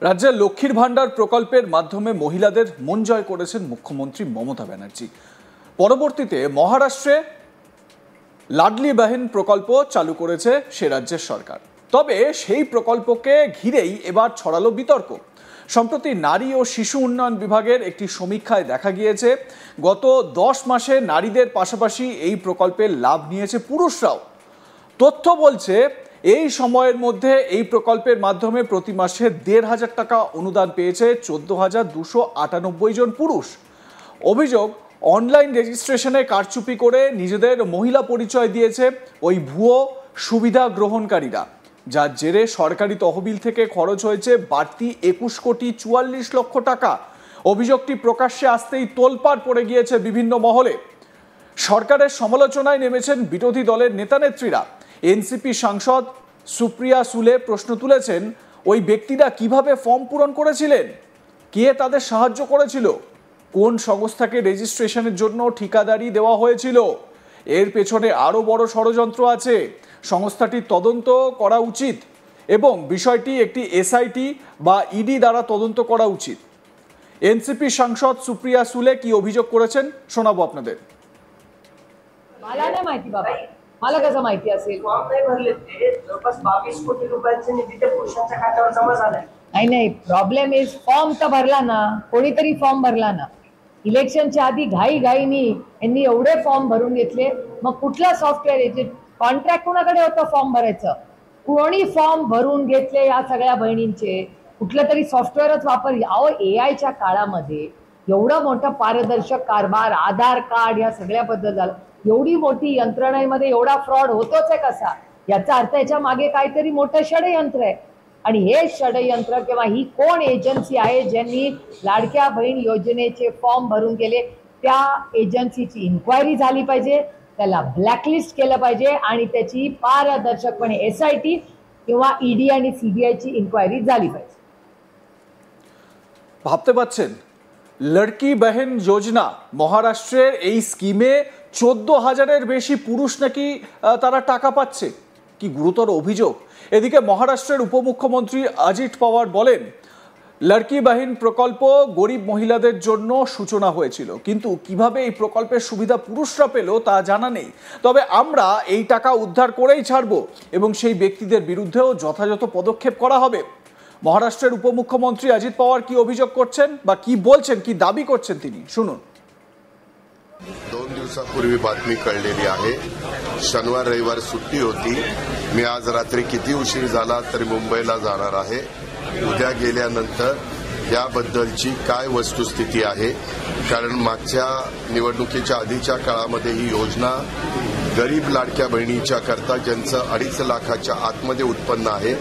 রাজ্যের লক্ষ্মীর ভান্ডার প্রকল্পের মাধ্যমে মহিলাদের মন জয় করেছেন মুখ্যমন্ত্রী মমতা ব্যানার্জি। পরবর্তীতে মহারাষ্ট্রে লাডলি বাহিন প্রকল্প চালু করেছে সে রাজ্যের সরকার। তবে সেই প্রকল্পকে ঘিরেই এবার ছড়ালো বিতর্ক। সম্প্রতি নারী ও শিশু উন্নয়ন বিভাগের একটি সমীক্ষায় দেখা গিয়েছে গত 10 মাসে নারীদের পাশাপাশি এই প্রকল্পের লাভ নিয়েছে পুরুষরাও। তথ্য বলছে এই সময়ের মধ্যে এই প্রকল্পের মাধ্যমে প্রতি মাসে ১৫০০ টাকা অনুদান পেয়েছে ১৪,২৯৮ জন পুরুষ। অভিযোগ, অনলাইন রেজিস্ট্রেশনে কারচুপি করে নিজেদের মহিলা পরিচয় দিয়েছে ওই ভুয়ো সুবিধা গ্রহণকারীরা, যার জেরে সরকারি তহবিল থেকে খরচ হয়েছে বাড়তি ২১,৪৪,০০,০০০ টাকা। অভিযোগটি প্রকাশ্যে আসতেই তোলপাড় পড়ে গিয়েছে বিভিন্ন মহলে। সরকারের সমালোচনায় নেমেছেন বিরোধী দলের নেতানেত্রীরা। এনসিপি সাংসদ সুপ্রিয়া সুলে প্রশ্ন তুলেছেন, ওই ব্যক্তিরা কিভাবে ফর্ম পূরণ করেছিলেন, কে তাদের সাহায্য করেছিল, কোন সংস্থাকে রেজিস্ট্রেশনের জন্য ঠিকাদারি দেওয়া হয়েছিল। এর পেছনে আরও বড় ষড়যন্ত্র আছে। সংস্থাটির তদন্ত করা উচিত এবং বিষয়টি একটি এসআইটি বা ইডি দ্বারা তদন্ত করা উচিত। এনসিপি সাংসদ সুপ্রিয়া সুলে কি অভিযোগ করেছেন শোনাবো আপনাদের। मला नाही माहिती बाबा, मला कसं माहिती असेल? फॉर्म नाही भरले ते जवळपास 22 कोटी रुपयांचे निधी त्या पुरुषांच्या खात्यावर जमा झालाय. नाही, प्रॉब्लेम इज फॉर्म तर भरला ना, कोणीतरी फॉर्म भरला ना. इलेक्शनच्या आधी घाईघाईनी यांनी एवढे फॉर्म भरून घेतले. मग कुठला सॉफ्टवेअर याचे कॉन्ट्रॅक्ट कोणाकडे होतं फॉर्म भरायचं? कोणी फॉर्म भरून घेतले या सगळ्या बहिणींचे? कुठलं तरी सॉफ्टवेअरच वापरली. अहो, एआयच्या काळामध्ये एवढा मोठा पारदर्शक कारभार, आधार कार्ड या सगळ्याबद्दल झालं. एवढी मोठी यंत्रणेमध्ये एवढा फ्रॉड होतोच आहे कसा? याचा अर्थ याच्या मागे काहीतरी मोठं षडयंत्र आहे. आणि हे षडयंत्र किंवा ही कोण एजन्सी आहे ज्यांनी लाडक्या बहीण योजनेचे फॉर्म भरून गेले, त्या एजन्सीची इन्क्वायरी झाली पाहिजे, त्याला ब्लॅकलिस्ट केलं पाहिजे आणि त्याची पारदर्शकपणे एसआयटी किंवा ईडी आणि सीबीआयची इन्क्वायरी झाली पाहिजे। ভাবতে পাচ্ছেন, লড়কি বহন যোজনা মহারাষ্ট্রের এই স্কিমে ১৪,০০০-এর বেশি পুরুষ নাকি তারা টাকা পাচ্ছে। কি গুরুতর অভিযোগ। এদিকে মহারাষ্ট্রের উপমুখ্যমন্ত্রী অজিত পাওয়ার বলেন, লড়কি বহন প্রকল্প গরিব মহিলাদের জন্য সূচনা হয়েছিল, কিন্তু কিভাবে এই প্রকল্পের সুবিধা পুরুষরা পেল তা জানা নেই। তবে আমরা এই টাকা উদ্ধার করেই ছাড়ব এবং সেই ব্যক্তিদের বিরুদ্ধেও যথাযথ পদক্ষেপ করা হবে। মহারাষ্ট্রের উপমুখ্যমন্ত্রী অজিত পাওয়ার কি অভিযোগ করছেন বা কি বলছেন, কি দাবি করছেন তিনি, শুনুন। 2 दिवसापूर्वी बातमी कळलेली आहे। शनिवार रविवार सुट्टी होती। मी आज रात्री किती उशीर झाला तरी मुंबईला जाणार आहे। उद्या गेल्यानंतर याबद्दलची काय वस्तुस्थिती आहे, कारण मागच्या निवडणुकीच्या आधीच्या काळामध्ये ही योजना गरीब लाडक्या बहिणींच्या करता, ज्यांचं 2.5 लाखाच्या आतमध्ये उत्पन्न आहे,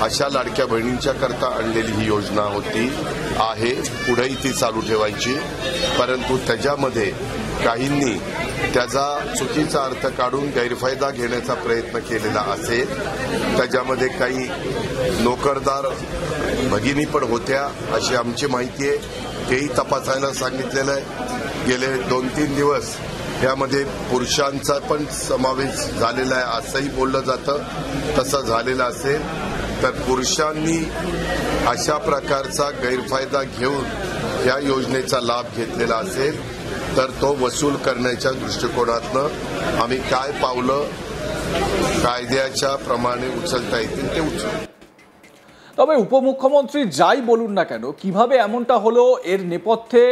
अशा लाडक्या बहिणींच्या करता आणलेली ही योजना होती आहे। पुढेही ती चालू ठेवायची, परंतु त्याच्यामध्ये काहींनी त्याचा चुकीचा अर्थ काढून गैरफायदा घेण्याचा प्रयत्न केलेला असेल। त्याच्यामध्ये काही नोकरदार भगिनी पण होत्या अशी आमची माहिती आहे। तेही तपासायला सांगितलेलं आहे। गेले 2-3 दिवस यामध्ये पुरुषांचा पण समावेश झालेला आहे असंही बोललं जातं। तसं झालेलं असेल तर पुरुषांनी अशा प्रकारचा गैरफायदा घेऊन या योजनेचा लाभ घेतलेला असेल तर तो वसूल करण्याच्या दृष्टिकोनातनं आम्ही काय पावलं कायद्याच्या प्रमाणे उचलता येतील ते उचलू। তবে উপমুখ্যমন্ত্রী যাই বলুন না কেন, কিভাবে এমনটা হলো, এর নেপথ্যে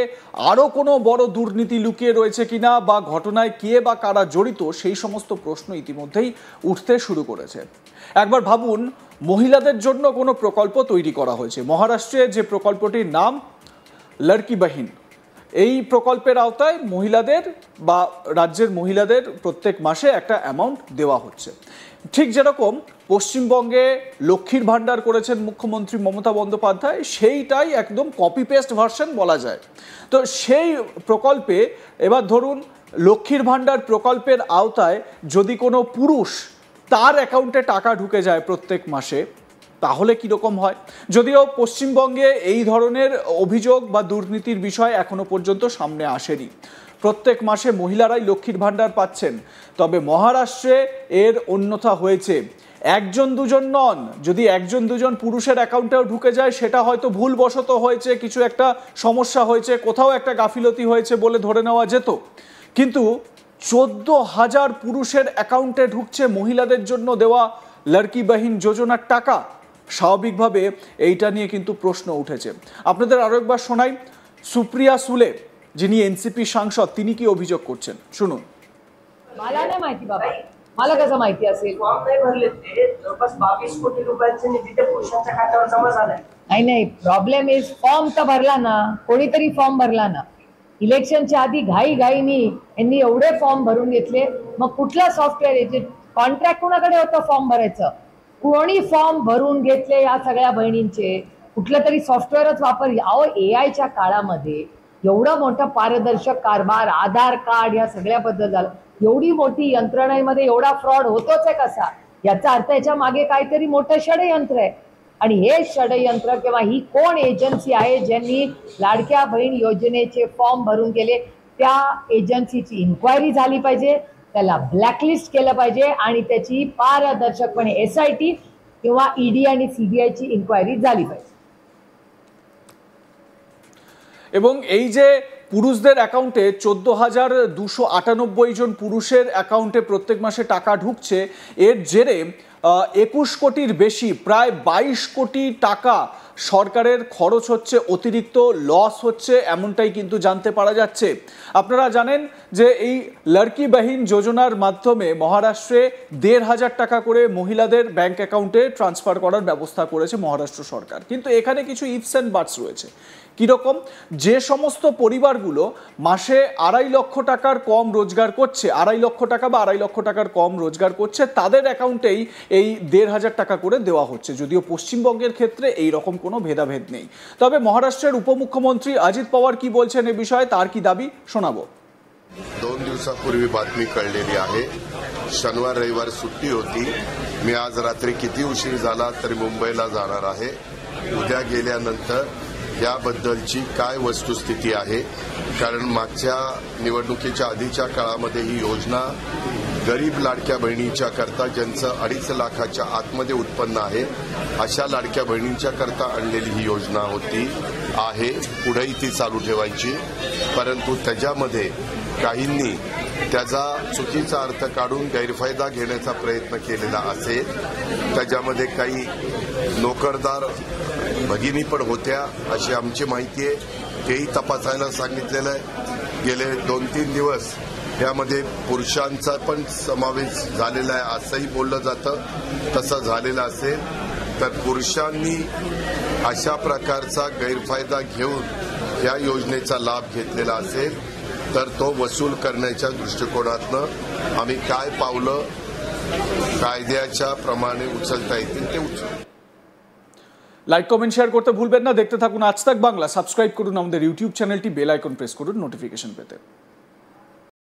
আরও কোনো বড় দুর্নীতি লুকিয়ে রয়েছে কিনা বা ঘটনায় কে বা কারা জড়িত, সেই সমস্ত প্রশ্ন ইতিমধ্যেই উঠতে শুরু করেছে। একবার ভাবুন, মহিলাদের জন্য কোনো প্রকল্প তৈরি করা হয়েছে। মহারাষ্ট্রে যে প্রকল্পটির নাম লড়কি বহন, এই প্রকল্পের আওতায় মহিলাদের বা রাজ্যের মহিলাদের প্রত্যেক মাসে একটা অ্যামাউন্ট দেওয়া হচ্ছে। ঠিক যেরকম পশ্চিমবঙ্গে লক্ষ্মীর ভান্ডার করেছেন মুখ্যমন্ত্রী মমতা বন্দ্যোপাধ্যায়, সেইটাই একদম কপি পেস্ট ভার্সন বলা যায়। তো সেই প্রকল্পে এবার ধরুন লক্ষ্মীর ভান্ডার প্রকল্পের আওতায় যদি কোনো পুরুষ তার অ্যাকাউন্টে টাকা ঢুকে যায় প্রত্যেক মাসে, তাহলে কীরকম হয়? যদিও পশ্চিমবঙ্গে এই ধরনের অভিযোগ বা দুর্নীতির বিষয় এখনো পর্যন্ত সামনে আসেনি। প্রত্যেক মাসে মহিলারাই লক্ষ্মীর ভান্ডার পাচ্ছেন। তবে মহারাষ্ট্রে এর অন্যথা হয়েছে। একজন দুজন নন, যদি একজন দুজন পুরুষের অ্যাকাউন্টেও ঢুকে যায় সেটা হয়তো ভুলবশত হয়েছে, কিছু একটা সমস্যা হয়েছে, কোথাও একটা গাফিলতি হয়েছে বলে ধরে নেওয়া যেত। কিন্তু 14,000 পুরুষের অ্যাকাউন্টে ঢুকছে মহিলাদের জন্য দেওয়া লড়কি বাহিন যোজনার টাকা। স্বাভাবিকভাবে এইটা নিয়ে কিন্তু প্রশ্ন উঠেছে। আপনাদের আরো একবার শোনাই, সুপ্রিয়া সুলে যিনি এনসিপি সাংসদ, তিনি কি অভিযোগ করছেন, শুনুন। मला नाही माहिती बाबा, मला कसं माहिती असेल? फॉर्म नाही भरले ते, जवळपास 22 कोटी रुपयांचा निधी त्या पुरुषांच्या खात्यावर जमा झालाय. नाही, प्रॉब्लेम इज फॉर्म तर भरला ना, कोणीतरी फॉर्म भरला ना. इलेक्शनच्या आधी घाईघाईनी यांनी एवढे फॉर्म भरून घेतले, मग कुठला सॉफ्टवेअर याचे कॉन्ट्रॅक्ट कोणाकडे होतं फॉर्म भरायचं? कोणी फॉर्म भरून घेतले या सगळ्या बहिणींचे? कुठलं तरी सॉफ्टवेअरच वापरली. अहो, एआयच्या काळामध्ये एवढं मोठं पारदर्शक कारभार, आधार कार्ड या सगळ्याबद्दल झालं, एवढी मोठी यंत्रणेमध्ये एवढा फ्रॉड होतोच आहे कसा? याचा अर्थ याच्या मागे काहीतरी मोठं षडयंत्र आहे. आणि हे षडयंत्र किंवा ही कोण एजन्सी आहे ज्यांनी लाडक्या बहीण योजनेचे फॉर्म भरून गेले, त्या एजन्सीची इन्क्वायरी झाली पाहिजे, त्याला ब्लॅकलिस्ट केलं पाहिजे आणि त्याची पारदर्शकपणे SIT किंवा ED आणि CBIची इन्क्वायरी झाली पाहिजे। এবং এই যে পুরুষদের অ্যাকাউন্টে 14,298 জন পুরুষের অ্যাকাউন্টে প্রত্যেক মাসে টাকা ঢুকছে, এর জেরে 21 কোটির বেশি, প্রায় 22 কোটি টাকা সরকারের খরচ হচ্ছে, অতিরিক্ত লস হচ্ছে, এমনটাই কিন্তু জানতে পারা যাচ্ছে। আপনারা জানেন যে এই লড়কি বাহিন যোজনার মাধ্যমে মহারাষ্ট্রে 1,500 টাকা করে মহিলাদের ব্যাংক অ্যাকাউন্টে ট্রান্সফার করার ব্যবস্থা করেছে মহারাষ্ট্র সরকার। কিন্তু এখানে কিছু ইফস অ্যান্ড বাটস রয়েছে। কীরকম? যে সমস্ত পরিবারগুলো মাসে 2.5 লক্ষ টাকার কম রোজগার করছে, 2.5 লক্ষ টাকা বা 2.5 লক্ষ টাকার কম রোজগার করছে, তাদের অ্যাকাউন্টেই এই 1,500 টাকা করে দেওয়া হচ্ছে। যদিও পশ্চিমবঙ্গের ক্ষেত্রে এই রকম কোনো ভেদাভেদ নেই। তবে মহারাষ্ট্রের উপমুখ্যমন্ত্রী অজিত पवार কি বলছেন এ বিষয়ে, তার কি দাবি, শোনাবো। 2 दिवसापूर्वी बातमी कळलेली आहे। शनिवार रविवार सुट्टी होती। मी आज रात्री किती उशीर झाला तरी मुंबईला जाणार आहे। उद्या गेल्यानंतर याबद्दलची काय वस्तुस्थिती आहे, कारण मागच्या निवडणुकीच्या आधीच्या काळामध्ये ही योजना गरीब लाडक्या बहिणींच्या करता, ज्यांचं 2.5 लाखाच्या आतमध्ये उत्पन्न आहे, अशा लाडक्या बहिणींच्या करता आणलेली ही योजना होती आहे। पुढेही ती चालू ठेवायची, परंतु त्याच्यामध्ये काहींनी त्याचा चुकीचा अर्थ काढून गैरफायदा घेण्याचा प्रयत्न केलेला असेल। त्याच्यामध्ये काही नोकरदार भगिनी पण होत्या अशी आमची माहिती आहे, तेही तपासायला सांगितलेलं आहे। गेले 2-3 दिवस यामध्ये पुरुषांचा पण समावेश झालेला आहे असंही बोललं जातं। तसं झालेलं असेल तर पुरुषांनी अशा प्रकारचा गैरफायदा घेऊन या योजनेचा लाभ घेतलेला असेल तर तो वसूल करण्याच्या दृष्टिकोनातनं आम्ही काय पावलं कायद्याच्या प्रमाणे उचलता येतील ते उचलू। লাইক কমেন্ট শেয়ার করতে ভুলবেন না। দেখতে থাকুন আজ তাক বাংলা। সাবস্ক্রাইব করুন আমাদের ইউটিউব চ্যানেলটি, বেল আইকন প্রেস করুন নোটিফিকেশন পেতে।